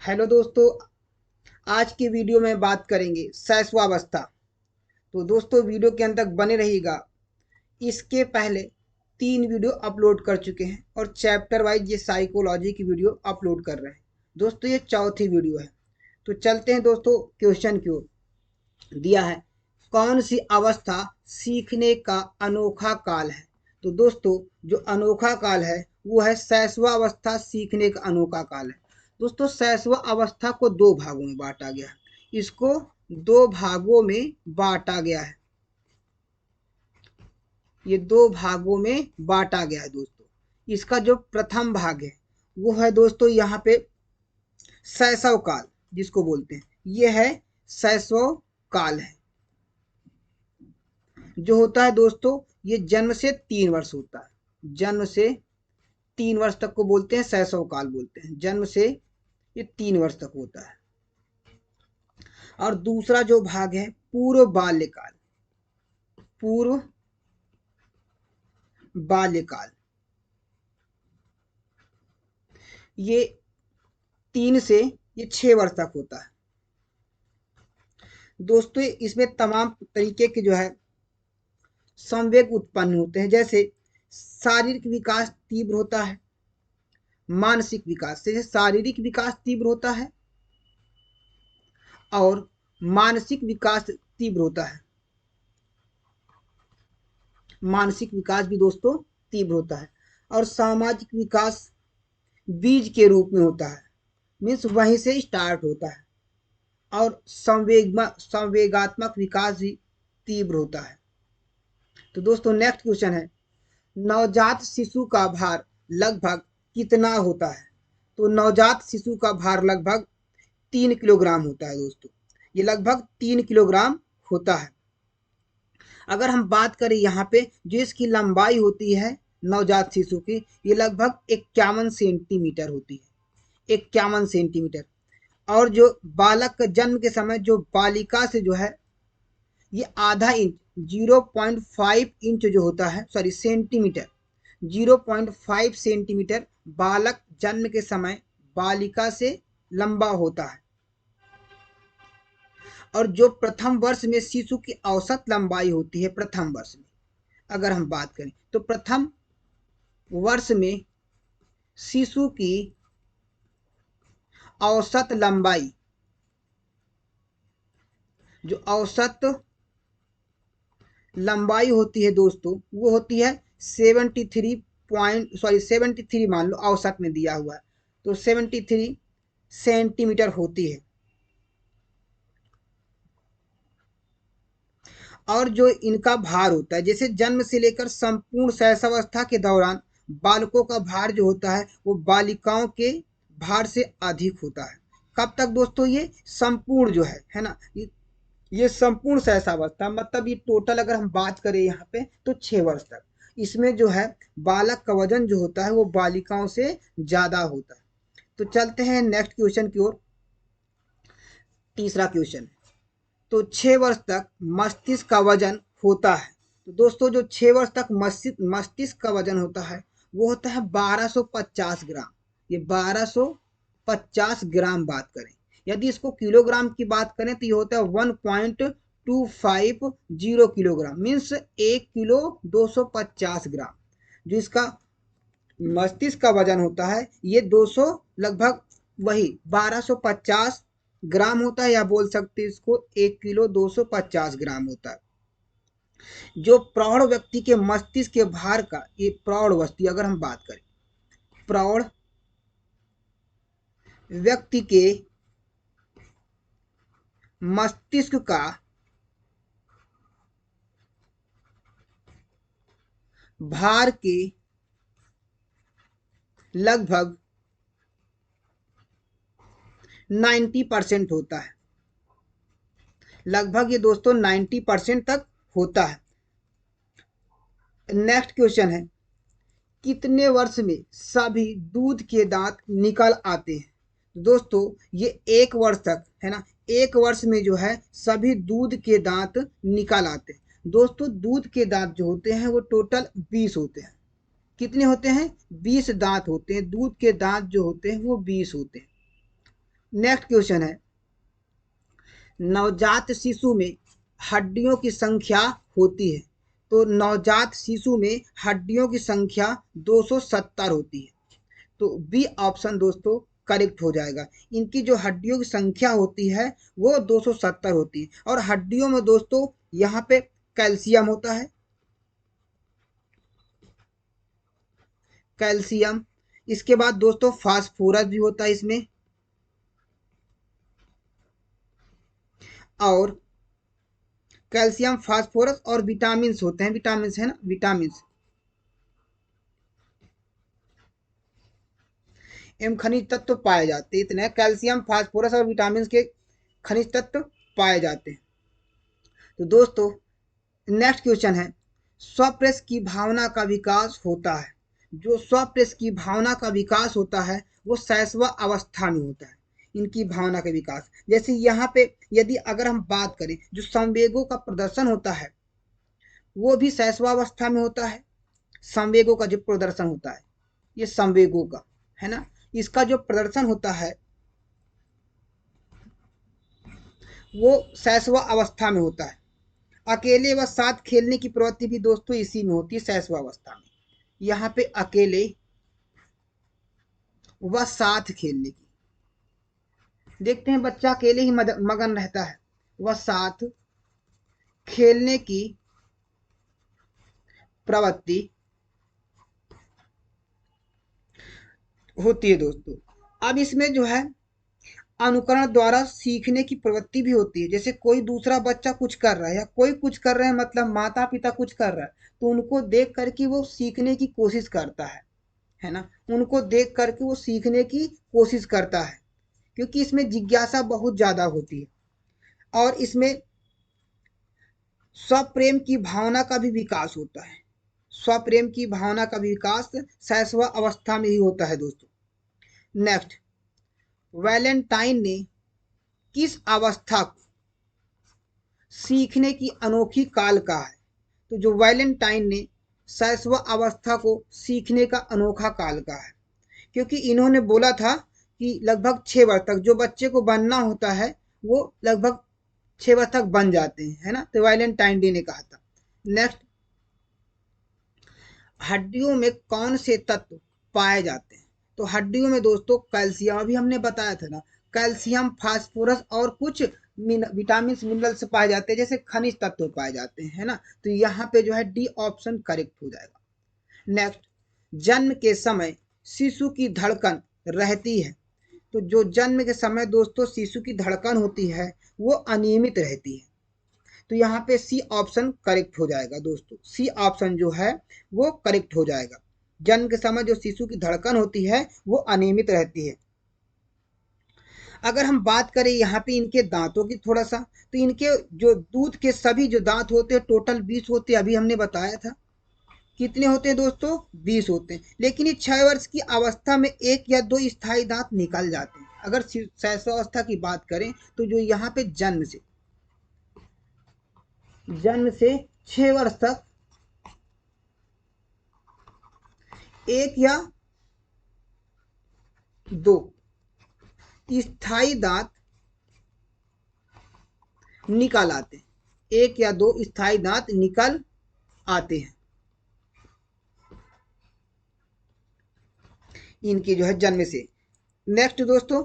Hello दोस्तों, आज की वीडियो में बात करेंगे शैशवावस्था। तो दोस्तों वीडियो के अंत तक बने रहिएगा। इसके पहले 3 वीडियो अपलोड कर चुके हैं और चैप्टर वाइज ये साइकोलॉजी की वीडियो अपलोड कर रहे हैं। दोस्तों ये चौथी वीडियो है। तो चलते हैं दोस्तों क्वेश्चन की ओर। दिया है, कौन सी अवस्था सीखने का अनोखा काल है। तो दोस्तों जो अनोखा काल है वो है शैशवावस्था सीखने का अनोखा काल है। दोस्तों शैशवा अवस्था को 2 भागों में बांटा गया है। इसको 2 भागों में बांटा गया है। ये 2 भागों में बांटा गया है दोस्तों। इसका जो प्रथम भाग है वो है दोस्तों यहाँ पे शैशव काल, जिसको बोलते हैं ये है शैशव काल है। जो होता है दोस्तों ये जन्म से 3 वर्ष होता है। जन्म से 3 वर्ष तक को बोलते हैं शैशव काल बोलते हैं। जन्म से ये 3 वर्ष तक होता है। और दूसरा जो भाग है पूर्व बाल्यकाल। पूर्व बाल्यकाल ये 3 से ये 6 वर्ष तक होता है। दोस्तों इसमें तमाम तरीके के जो है संवेग उत्पन्न होते हैं। जैसे शारीरिक विकास तीव्र होता है, मानसिक विकास से शारीरिक विकास तीव्र होता है और मानसिक विकास तीव्र होता है। मानसिक विकास भी दोस्तों तीव्र होता है। और सामाजिक विकास बीज के रूप में होता है, मीन्स वहीं से स्टार्ट होता है। और संवेगात्मक विकास भी तीव्र होता है। तो दोस्तों नेक्स्ट क्वेश्चन है, नवजात शिशु का भार लगभग कितना होता है। तो नवजात शिशु का भार लगभग 3 किलोग्राम होता है दोस्तों। ये लगभग 3 किलोग्राम होता है। अगर हम बात करें यहाँ पे जो इसकी लंबाई होती है नवजात शिशु की, ये लगभग 51 सेंटीमीटर होती है। 51 सेंटीमीटर। और जो बालक का जन्म के समय जो बालिका से जो है ये आधा इंच 0.5 इंच जो होता है, सॉरी सेंटीमीटर, 0.5 सेंटीमीटर बालक जन्म के समय बालिका से लंबा होता है। और जो प्रथम वर्ष में शिशु की औसत लंबाई होती है, प्रथम वर्ष में अगर हम बात करें तो प्रथम वर्ष में शिशु की औसत लंबाई, जो औसत लंबाई होती है दोस्तों वो होती है 73 मान लो औसत में दिया हुआ है, तो 73 सेंटीमीटर होती है। और जो इनका भार होता है, जैसे जन्म से लेकर संपूर्ण शैशवावस्था के दौरान बालकों का भार जो होता है वो बालिकाओं के भार से अधिक होता है। कब तक दोस्तों, ये संपूर्ण जो है ना, ये संपूर्ण शैशवावस्था मतलब ये टोटल अगर हम बात करें यहाँ पे तो 6 वर्ष तक इसमें जो है बालक का वजन जो होता है वो बालिकाओं से ज्यादा होता है। तो चलते हैं नेक्स्ट क्वेश्चन की ओर। तीसरा क्वेश्चन, तो 6 वर्ष तक मस्तिष्क का वजन होता है। तो दोस्तों जो 6 वर्ष तक मस्तिष्क का वजन होता है वो होता है 1250 ग्राम। ये 1250 ग्राम बात करें। यदि इसको किलोग्राम की बात करें तो ये होता है 1.250 किलोग्राम, मीन्स 1 किलो 250 ग्राम। जो इसका मस्तिष्क का वजन होता है ये 200 लगभग वही 1250 ग्राम होता है, या बोल सकते हैं इसको 1 किलो 250 ग्राम होता है। जो प्रौढ़ व्यक्ति के मस्तिष्क के भार का, ये प्रौढ़ व्यक्ति अगर हम बात करें, प्रौढ़ व्यक्ति के मस्तिष्क का भार के लगभग 90% होता है। लगभग ये दोस्तों 90% तक होता है। नेक्स्ट क्वेश्चन है, कितने वर्ष में सभी दूध के दांत निकल आते हैं। दोस्तों ये 1 वर्ष तक है ना, 1 वर्ष में जो है सभी दूध के दांत निकल आते हैं। दोस्तों दूध के दांत जो होते हैं वो टोटल 20 होते हैं। कितने होते हैं, 20 दांत होते हैं। दूध के दांत जो होते हैं वो 20 होते हैं। नेक्स्ट क्वेश्चन है, नवजात शिशु में हड्डियों की संख्या होती है। तो नवजात शिशु में हड्डियों की संख्या 270 होती है। तो बी ऑप्शन दोस्तों करेक्ट हो जाएगा। इनकी जो हड्डियों की संख्या होती है वो 270 होती है। और हड्डियों में दोस्तों यहाँ पे कैल्शियम होता है, कैल्शियम। इसके बाद दोस्तों फास्फोरस भी होता है इसमें, और कैल्शियम, फास्फोरस और विटामिन होते हैं, विटामिन है ना, विटामिन एवं खनिज तत्व पाए जाते हैं। इतने कैल्शियम, फास्फोरस और विटामिन के खनिज तत्व पाए जाते हैं। तो दोस्तों नेक्स्ट क्वेश्चन है, स्वप्रेस की भावना का विकास होता है। जो स्वप्रेस की भावना का विकास होता है वो शैशव अवस्था में होता है। इनकी भावना का विकास, जैसे यहाँ पे यदि अगर हम बात करें, जो संवेगों का प्रदर्शन होता है वो भी शैशवावस्था में होता है। संवेगों का जो प्रदर्शन होता है, ये संवेगों का है ना, इसका जो प्रदर्शन होता है वो शैशव अवस्था में होता है। अकेले व साथ खेलने की प्रवृत्ति भी दोस्तों इसी में होती है, शैशवावस्था में। यहाँ पे अकेले व साथ खेलने की, देखते हैं बच्चा अकेले ही मगन रहता है, वह साथ खेलने की प्रवृत्ति होती है दोस्तों। अब इसमें जो है अनुकरण द्वारा सीखने की प्रवृत्ति भी होती है। जैसे कोई दूसरा बच्चा कुछ कर रहा है या कोई कुछ कर रहे हैं, मतलब माता पिता कुछ कर रहा है, तो उनको देख करके वो सीखने की कोशिश करता है ना, उनको देख करके वो सीखने की कोशिश करता है, क्योंकि इसमें जिज्ञासा बहुत ज्यादा होती है। और इसमें स्वप्रेम की भावना का भी विकास होता है। स्वप्रेम की भावना का विकास शैशव अवस्था में ही होता है दोस्तों। नेक्स्ट, वैलेंटाइन ने किस अवस्था को सीखने की अनोखी काल कहा है। तो जो वैलेंटाइन ने शैशव अवस्था को सीखने का अनोखा काल कहा है, क्योंकि इन्होंने बोला था कि लगभग 6 वर्ष तक जो बच्चे को बनना होता है वो लगभग 6 वर्ष तक बन जाते हैं, है ना, तो वैलेंटाइन डे ने कहा था। नेक्स्ट, हड्डियों में कौन से तत्व पाए जाते हैं। तो हड्डियों में दोस्तों कैल्शियम, अभी हमने बताया था ना, कैल्शियम, फास्फोरस और कुछ विटामिन मिनरल्स पाए जाते हैं, जैसे खनिज तत्व पाए जाते हैं, है ना। तो यहाँ पे जो है डी ऑप्शन करेक्ट हो जाएगा। नेक्स्ट, जन्म के समय शिशु की धड़कन रहती है। तो जो जन्म के समय दोस्तों शिशु की धड़कन होती है वो अनियमित रहती है। तो यहाँ पे सी ऑप्शन करेक्ट हो जाएगा दोस्तों, सी ऑप्शन जो है वो करेक्ट हो जाएगा। जन्म के समय जो शिशु की धड़कन होती है वो अनियमित रहती है। अगर हम बात करें यहाँ पे इनके दांतों की थोड़ा सा, तो इनके जो दूध के सभी जो दांत होते हैं टोटल 20 होते हैं, अभी हमने बताया था। कितने होते हैं दोस्तों, 20 होते हैं। लेकिन ये 6 वर्ष की अवस्था में 1 या 2 स्थायी दांत निकल जाते हैं। अगर शैशवावस्था की बात करें तो जो यहाँ पे जन्म से 6 वर्ष तक 1 या 2 स्थायी दांत निकल आते हैं, 1 या 2 स्थायी दांत निकल आते हैं इनकी जो है जन्म से। नेक्स्ट दोस्तों,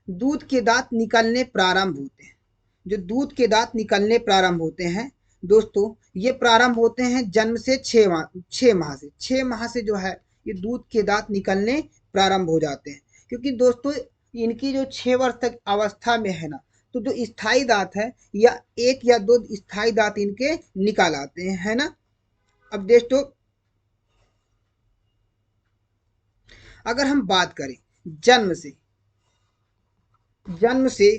दूध के दांत निकलने प्रारंभ होते हैं। जो दूध के दांत निकलने प्रारंभ होते हैं दोस्तों, ये प्रारंभ होते हैं जन्म से 6 माह से। 6 माह से जो है ये दूध के दांत निकलने प्रारंभ हो जाते हैं। क्योंकि दोस्तों इनकी जो 6 वर्ष तक अवस्था में है ना, तो जो स्थायी दांत है या 1 या 2 स्थायी दांत इनके निकल आते हैं, है ना। अब दोस्तों अगर हम बात करें जन्म से, जन्म से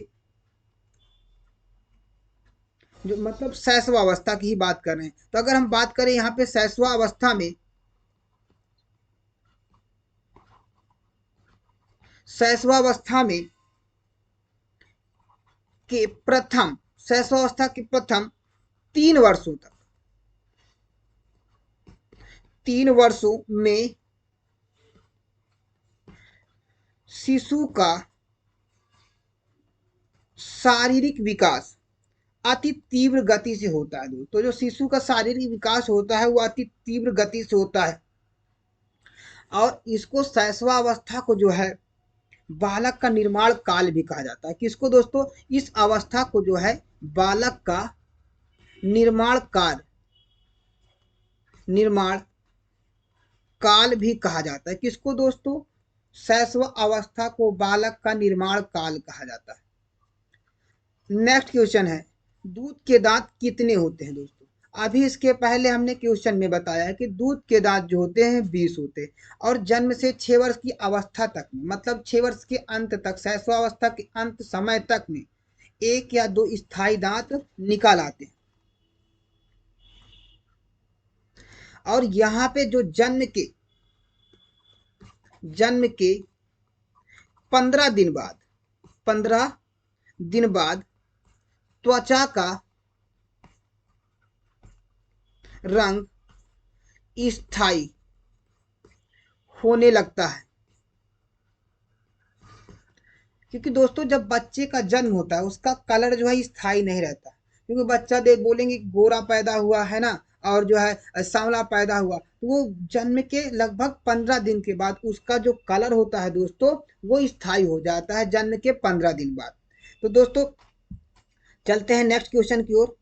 जो मतलब शैशवावस्था की ही बात कर रहे हैं, तो अगर हम बात करें यहाँ पे शैशवावस्था में, शैशवावस्था में के प्रथम, शैशवावस्था के प्रथम 3 वर्षों तक, 3 वर्षों में शिशु का शारीरिक विकास अति तीव्र गति से होता है दोस्तों। तो जो शिशु का शारीरिक विकास होता है वो अति तीव्र गति से होता है और इसको शैशवावस्था को जो है बालक का निर्माण काल भी कहा जाता है। किसको दोस्तों? इस अवस्था को जो है बालक का निर्माण काल भी कहा जाता है। किसको दोस्तों? शैशव अवस्था को बालक का निर्माण काल कहा जाता है। नेक्स्ट क्वेश्चन है, दूध के दांत कितने होते हैं दोस्तों? अभी इसके पहले हमने क्वेश्चन में बताया है कि दूध के दांत जो होते हैं 20 होते हैं और जन्म से 6 वर्ष की अवस्था तक में, मतलब 6 वर्ष के अंत तक, शैशवावस्था के अंत समय तक में 1 या 2 स्थायी दांत निकाल आते हैं। और यहाँ पे जो जन्म के 15 दिन बाद त्वचा का रंग स्थायी होने लगता है। क्योंकि दोस्तों जब बच्चे का जन्म होता है उसका कलर जो है स्थायी नहीं रहता, क्योंकि बच्चा देख बोलेंगे गोरा पैदा हुआ है ना और जो है सांवला पैदा हुआ, तो वो जन्म के लगभग 15 दिन के बाद उसका जो कलर होता है दोस्तों वो स्थायी हो जाता है जन्म के 15 दिन बाद। तो दोस्तों चलते हैं नेक्स्ट क्वेश्चन की ओर।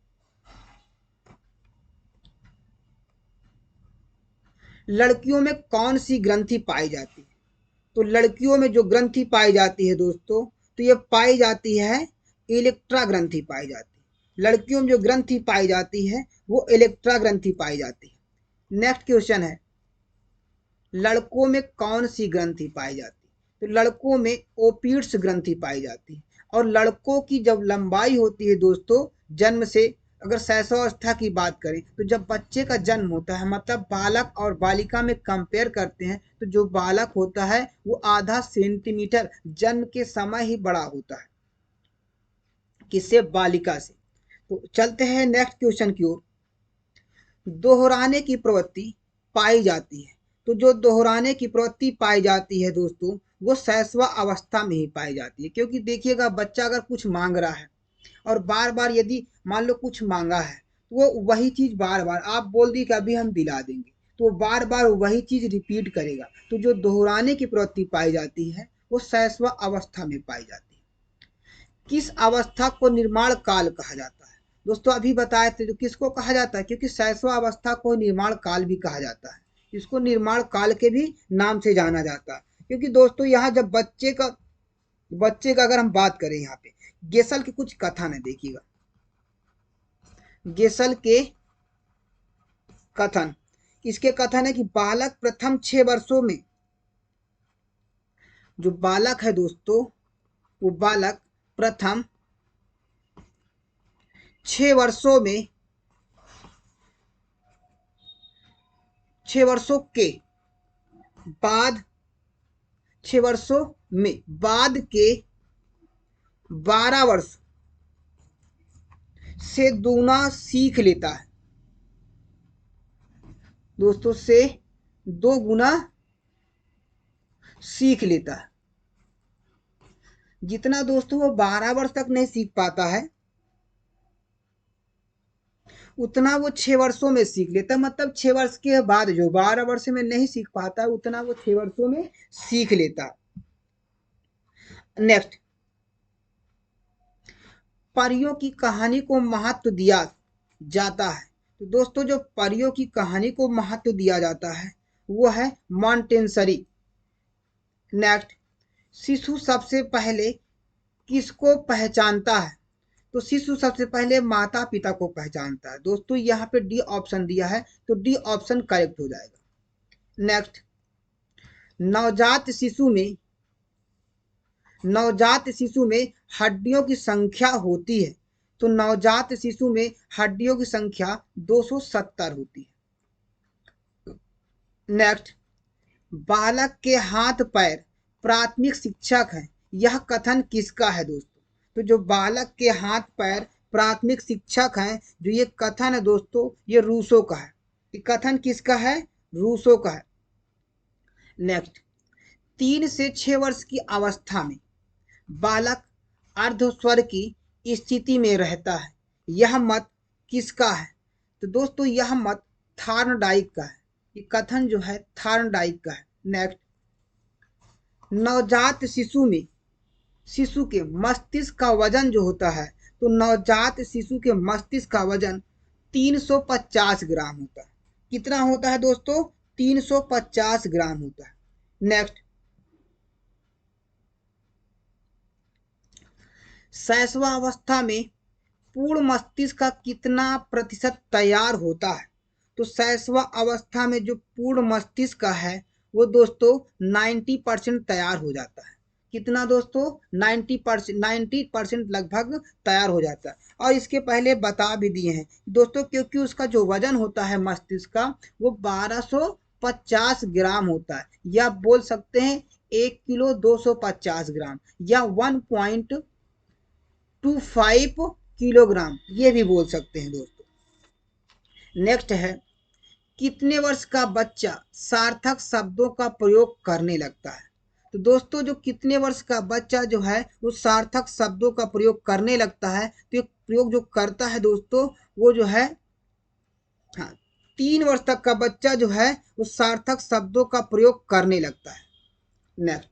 लड़कियों में कौन सी ग्रंथि पाई जाती है? तो लड़कियों में जो ग्रंथि पाई जाती है दोस्तों, तो ये पाई जाती है इलेक्ट्रा ग्रंथि पाई जाती है। लड़कियों में जो ग्रंथि पाई जाती है वो इलेक्ट्रा ग्रंथि पाई जाती है। नेक्स्ट क्वेश्चन है, लड़कों में कौन सी ग्रंथि पाई जाती है? तो लड़कों में ओपिड्स ग्रंथि पाई जाती है। और लड़कों की जब लंबाई होती है दोस्तों जन्म से, अगर शैशवावस्था की बात करें तो जब बच्चे का जन्म होता है, मतलब बालक और बालिका में कंपेयर करते हैं, तो जो बालक होता है वो आधा सेंटीमीटर जन्म के समय ही बड़ा होता है किससे? बालिका से। तो चलते हैं नेक्स्ट क्वेश्चन की ओर। दोहराने की प्रवृत्ति पाई जाती है। तो जो दोहराने की प्रवृत्ति पाई जाती है दोस्तों वो शैशवा अवस्था में ही पाई जाती है। क्योंकि देखिएगा बच्चा अगर कुछ मांग रहा है और बार बार यदि मान लो कुछ मांगा है तो वो वही चीज बार बार आप बोल दी कि अभी हम दिला देंगे, तो वो बार बार वही चीज रिपीट करेगा। तो जो दोहराने की प्रवृत्ति पाई जाती है वो शैशवा अवस्था में पाई जाती है। किस अवस्था को निर्माण काल कहा जाता है? दोस्तों अभी बताए थे जो किसको कहा जाता है, क्योंकि शैशवा अवस्था को निर्माण काल भी कहा जाता है। इसको निर्माण काल के भी नाम से जाना जाता है। क्योंकि दोस्तों यहाँ जब बच्चे का अगर हम बात करें, यहाँ पे गेसल के कुछ कथन है, देखिएगा गेसल के कथन। इसके कथन है कि बालक प्रथम 6 वर्षों में, जो बालक है दोस्तों वो बालक प्रथम 6 वर्षों में 6 वर्षों के बाद 6 वर्षों में बाद के 12 वर्ष से दूना सीख लेता है दोस्तों, से 2 गुना सीख लेता है। जितना दोस्तों वो 12 वर्ष तक नहीं सीख पाता है उतना वो 6 वर्षों में सीख लेता है। मतलब 6 वर्ष के बाद जो 12 वर्ष में नहीं सीख पाता है उतना वो 6 वर्षों में सीख लेता है। नेक्स्ट, परियों की कहानी को महत्व दिया जाता है। तो दोस्तों जो परियों की कहानी को महत्व दिया जाता है वो है मॉन्टेसरी। नेक्स्ट, शिशु सबसे पहले किसको पहचानता है? तो शिशु सबसे पहले माता पिता को पहचानता है। दोस्तों यहाँ पे डी ऑप्शन दिया है तो डी ऑप्शन करेक्ट हो जाएगा। नेक्स्ट, नवजात शिशु में हड्डियों की संख्या होती है। तो नवजात शिशु में हड्डियों की संख्या 270 होती है। नेक्स्ट, बालक के हाथ पैर प्राथमिक शिक्षक हैं, यह कथन किसका है दोस्तों? तो जो बालक के हाथ पैर प्राथमिक शिक्षक हैं, जो ये कथन है दोस्तों ये रूसो का है। ये कथन किसका है? रूसो का है। नेक्स्ट, 3 से 6 वर्ष की अवस्था में बालक अर्धस्वर की स्थिति में रहता है। यह मत किसका है? तो दोस्तों यह मत थॉर्नडाइक का है। ये कथन जो है थॉर्नडाइक का है। नेक्स्ट, नवजात शिशु के मस्तिष्क का वजन जो होता है, तो नवजात शिशु के मस्तिष्क का वजन 350 ग्राम होता है। कितना होता है दोस्तों? 350 ग्राम होता है। नेक्स्ट, शैशवावस्था में पूर्ण मस्तिष्क का कितना प्रतिशत तैयार होता है? तो शैशवा अवस्था में जो पूर्ण मस्तिष्क का है वो दोस्तों 90% तैयार हो जाता है। कितना दोस्तों? 90% लगभग तैयार हो जाता है। और इसके पहले बता भी दिए हैं दोस्तों, क्योंकि उसका जो वजन होता है मस्तिष्क का वो 1250 ग्राम होता है, या बोल सकते हैं 1 किलो 250 ग्राम, या 1.25 किलोग्राम, ये भी बोल सकते हैं दोस्तों। नेक्स्ट है, कितने वर्ष का बच्चा सार्थक शब्दों का प्रयोग करने लगता है? तो दोस्तों जो कितने वर्ष का बच्चा जो है वो सार्थक शब्दों का प्रयोग करने लगता है, तो ये प्रयोग जो करता है दोस्तों वो जो है, हाँ, 3 वर्ष तक का बच्चा जो है वो सार्थक शब्दों का प्रयोग करने लगता है। नेक्स्ट,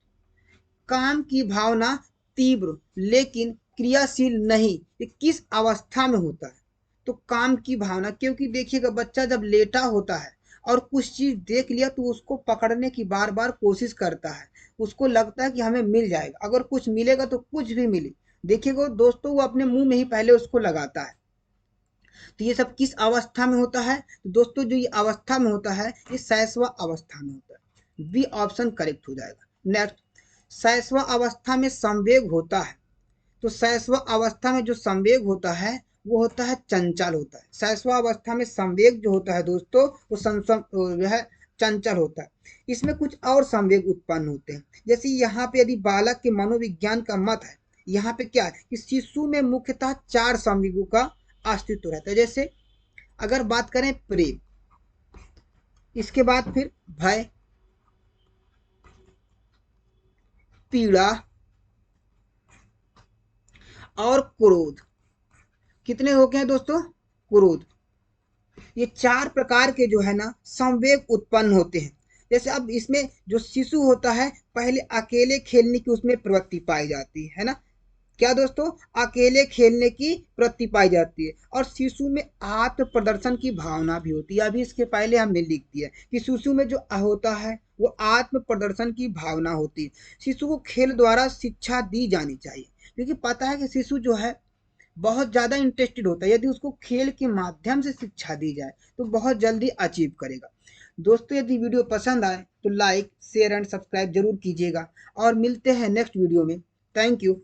काम की भावना तीव्र लेकिन क्रियाशील नहीं, ये किस अवस्था में होता है? तो काम की भावना, क्योंकि देखिएगा बच्चा जब लेटा होता है और कुछ चीज देख लिया तो उसको पकड़ने की बार बार कोशिश करता है। उसको लगता है कि हमें मिल जाएगा, अगर कुछ मिलेगा तो कुछ भी मिले। देखिएगा दोस्तों वो अपने मुंह में ही पहले उसको लगाता है। तो ये सब किस अवस्था में होता है? तो दोस्तों जो ये अवस्था में होता है ये शैशवा अवस्था में होता है। बी ऑप्शन करेक्ट हो जाएगा। नेक्स्ट, शैशवा अवस्था में संवेग होता है। तो शैशवा अवस्था में जो संवेग होता है वो होता है चंचल होता है। शैशवा अवस्था में संवेग जो होता है दोस्तों वो जो है चंचल होता है। इसमें कुछ और संवेग उत्पन्न होते हैं। जैसे यहाँ पे यदि बालक के मनोविज्ञान का मत है, यहाँ पे क्या है कि शिशु में मुख्यतः 4 संवेगों का अस्तित्व रहता है। जैसे अगर बात करें प्रेम, इसके बाद फिर भय, पीड़ा और क्रोध। कितने हो गए दोस्तों? क्रोध। ये 4 प्रकार के जो है ना संवेग उत्पन्न होते हैं। जैसे अब इसमें जो शिशु होता है पहले अकेले खेलने की उसमें प्रवृत्ति पाई जाती है ना? क्या दोस्तों? अकेले खेलने की प्रवृत्ति पाई जाती है। और शिशु में आत्म प्रदर्शन की भावना भी होती है। अभी इसके पहले हमने लिख दिया कि शिशु में जो होता है वो आत्म प्रदर्शन की भावना होती है। शिशु को खेल द्वारा शिक्षा दी जानी चाहिए, क्योंकि पता है कि शिशु जो है बहुत ज़्यादा इंटरेस्टेड होता है। यदि उसको खेल के माध्यम से शिक्षा दी जाए तो बहुत जल्दी अचीव करेगा। दोस्तों यदि वीडियो पसंद आए तो लाइक शेयर एंड सब्सक्राइब जरूर कीजिएगा, और मिलते हैं नेक्स्ट वीडियो में। Thank you.